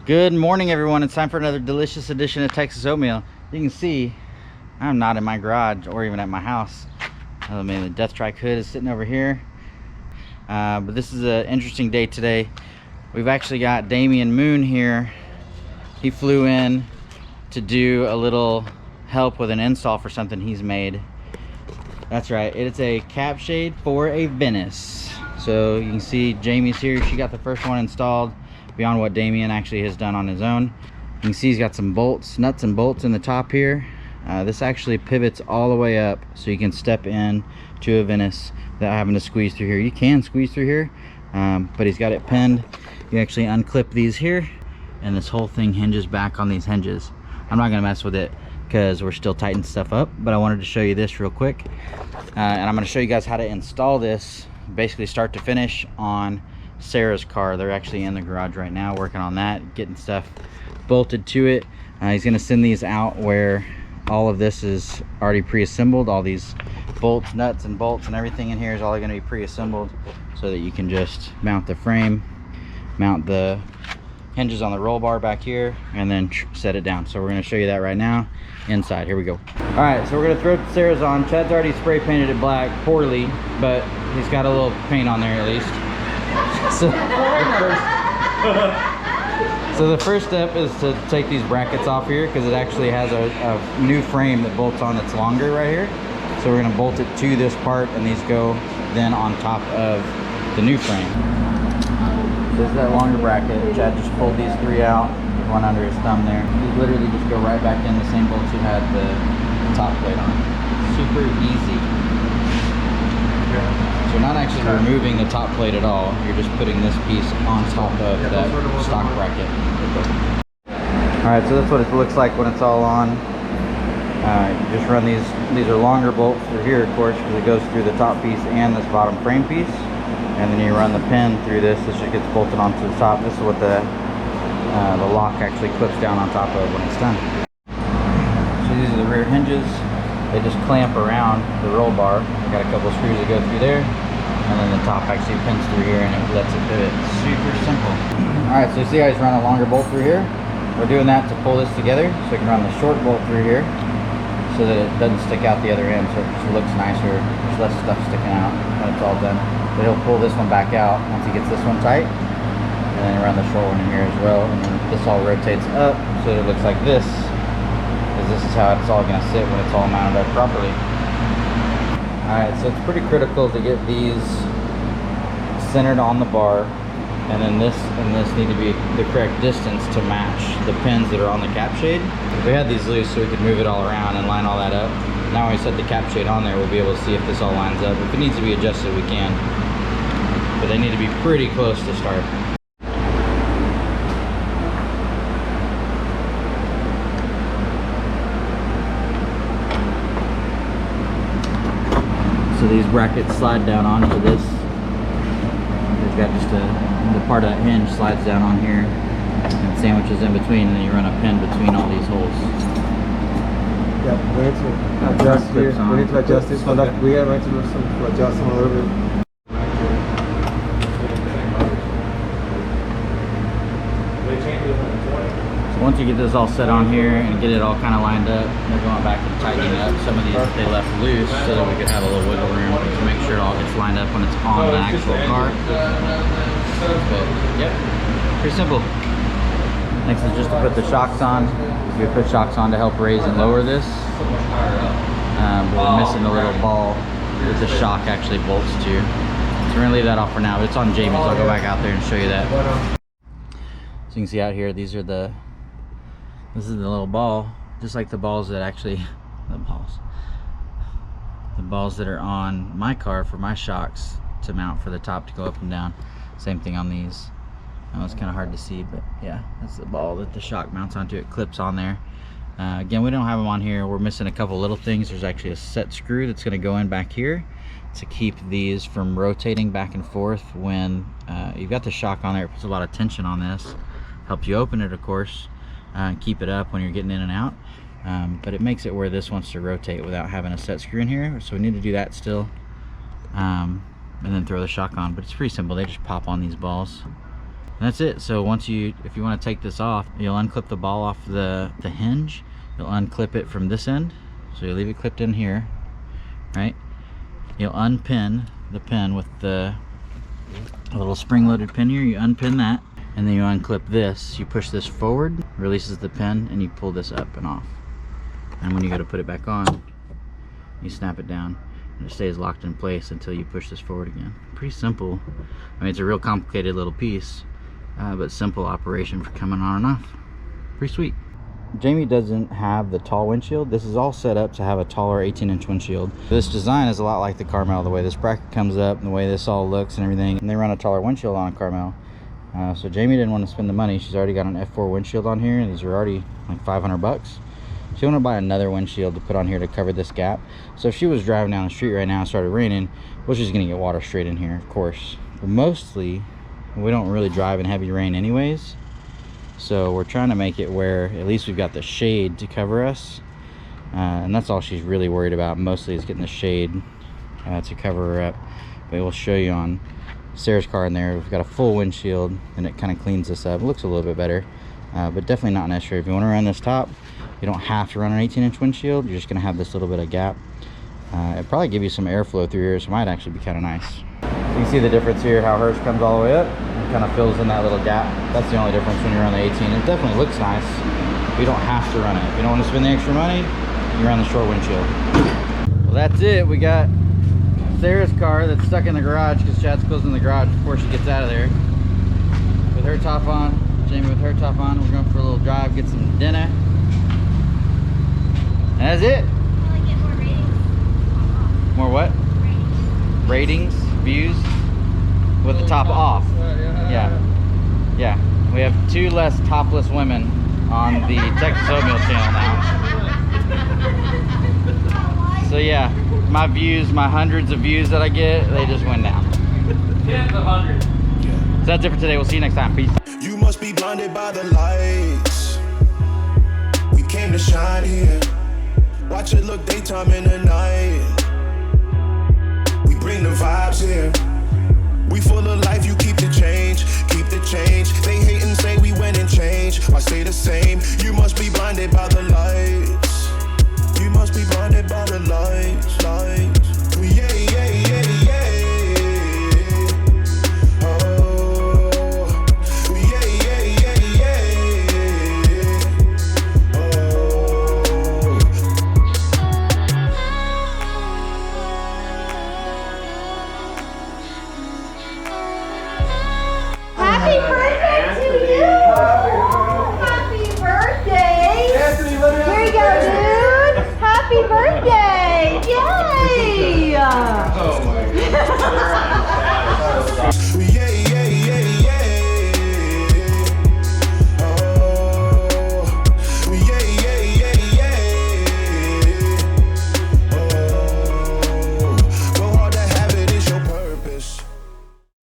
Good morning, everyone. It's time for another delicious edition of Texas Oatmeal. You can see I'm not in my garage or even at my house. I mean, the Death Strike hood is sitting over here. But this is an interesting day today. We've actually got Damien Moon here. He flew in to do a little help with an install for something he's made. That's right, it's a cap shade for a Venice. So you can see Jamie's here. She got the first one installed beyond what Damien actually has done on his own. You can see he's got some bolts, nuts and bolts in the top here. This actually pivots all the way up so you can step in to a Venice without having to squeeze through here. You can squeeze through here, but he's got it pinned. You actually unclip these here, and this whole thing hinges back on these hinges. I'm not gonna mess with it because we're still tightening stuff up, but I wanted to show you this real quick. And I'm gonna show you guys how to install this basically start to finish on Sarah's car. They're actually in the garage right now working on that, getting stuff bolted to it. He's gonna send these out where all of this is already pre-assembled. All these bolts, nuts and bolts and everything in here is all gonna be pre-assembled so that you can just mount the frame, mount the hinges on the roll bar back here, and then set it down. So we're gonna show you that right now inside. Here we go. All right, so we're gonna throw Sarah's on. Chad's already spray painted it black, poorly, but he's got a little paint on there at least. So the first step is to take these brackets off here because it actually has a new frame that bolts on that's longer right here. So we're gonna bolt it to this part, and these go then on top of the new frame. This is that longer bracket. Chad just pulled these three out, one under his thumb there. These literally just go right back in the same bolts you had the top plate on. Super easy. So you're not actually removing the top plate at all. You're just putting this piece on top of that stock bracket. All right, so that's what it looks like when it's all on. You just run these are longer bolts through here, of course, because it goes through the top piece and this bottom frame piece. And then you run the pin through this. This just gets bolted onto the top. This is what the lock actually clips down on top of when it's done. So these are the rear hinges. They just clamp around the roll bar. I got a couple of screws that go through there, and then the top actually pins through here and it lets it pivot. Super simple. All right, so you see how he's run a longer bolt through here? We're doing that to pull this together so we can run the short bolt through here so that it doesn't stick out the other end, so it just looks nicer. There's less stuff sticking out when it's all done. But he'll pull this one back out once he gets this one tight, and then run the short one in here as well, and then this all rotates up so that it looks like this, because this is how it's all going to sit when it's all mounted up properly. Alright, so it's pretty critical to get these centered on the bar, and then this and this need to be the correct distance to match the pins that are on the cap shade. We had these loose so we could move it all around and line all that up. Now when we set the cap shade on there, we'll be able to see if this all lines up. If it needs to be adjusted, we can. But they need to be pretty close to start. So these brackets slide down onto this. They've got just the part of that hinge slides down on here and sandwiches in between, and then you run a pin between all these holes. Yeah, we need to adjust here. We need to adjust this so that we are going to do some to adjust them a little bit. So once you get this all set on here and get it all kind of lined up, we're going back and tightening up some of these that they left loose so that we could have a little wiggle room to make sure it all gets lined up when it's on the actual car. But yep, pretty simple. Next is just to put the shocks on. We put shocks on to help raise and lower this. But we're missing the little ball that the shock actually bolts to. So we're gonna leave that off for now, but it's on Jamie's. I'll go back out there and show you that. So you can see out here, this is the little ball, just like the balls that actually, the balls that are on my car for my shocks to mount for the top to go up and down. Same thing on these. I know it's kind of hard to see, but yeah, that's the ball that the shock mounts onto. It clips on there. Again, we don't have them on here. We're missing a couple little things. There's actually a set screw that's going to go in back here to keep these from rotating back and forth when you've got the shock on there. It puts a lot of tension on this. Helps you open it, of course, and keep it up when you're getting in and out. But it makes it where this wants to rotate without having a set screw in here. So we need to do that still. And then throw the shock on. But it's pretty simple. They just pop on these balls. And that's it. So once if you want to take this off, you'll unclip the ball off the hinge. You'll unclip it from this end. So you leave it clipped in here, right? You'll unpin the pin with the little spring-loaded pin here. You unpin that, and then you unclip this. You push this forward, releases the pin, and you pull this up and off. And when you go to put it back on, you snap it down, and it stays locked in place until you push this forward again. Pretty simple. I mean, it's a real complicated little piece, but simple operation for coming on and off. Pretty sweet. Jamie doesn't have the tall windshield. This is all set up to have a taller 18-inch windshield. This design is a lot like the Carmel, the way this bracket comes up and the way this all looks and everything. And they run a taller windshield on a Carmel. So Jamie didn't want to spend the money. She's already got an F4 windshield on here. These are already like $500. She wanted to buy another windshield to put on here to cover this gap. So if she was driving down the street right now and started raining, well, she's gonna get water straight in here, of course. But mostly, we don't really drive in heavy rain anyways. So we're trying to make it where at least we've got the shade to cover us. And that's all she's really worried about. Mostly is getting the shade to cover her up. But we'll show you on Sarah's car in there. We've got a full windshield and it kind of cleans this up. It looks a little bit better, but definitely not necessary. If you want to run this top, you don't have to run an 18-inch windshield. You're just going to have this little bit of gap. It'll probably give you some airflow through here, so it might actually be kind of nice. You can see the difference here, how hers comes all the way up and kind of fills in that little gap. That's the only difference when you're on the 18. It definitely looks nice, but you don't have to run it. If you don't want to spend the extra money, you run the short windshield. Well, that's it. We got Sarah's car that's stuck in the garage because Chad's closing the garage before she gets out of there. With her top on, Jamie with her top on, we're going for a little drive, get some dinner. And that's it. Get more ratings. More what? Ratings, views, with the top off. Yeah. We have 2 less topless women on the Texas Oatmeal channel now. So yeah, my views, my hundreds of views that I get, they just went down. Tens of hundreds. So that's it for today. We'll see you next time. Peace. You must be blinded by the lights. We came to shine here. Watch it look daytime in the night. We bring the vibes here. We full of life, you keep the change. Keep the change. They hate and say we went and changed. I stay the same. You must be blinded by the light.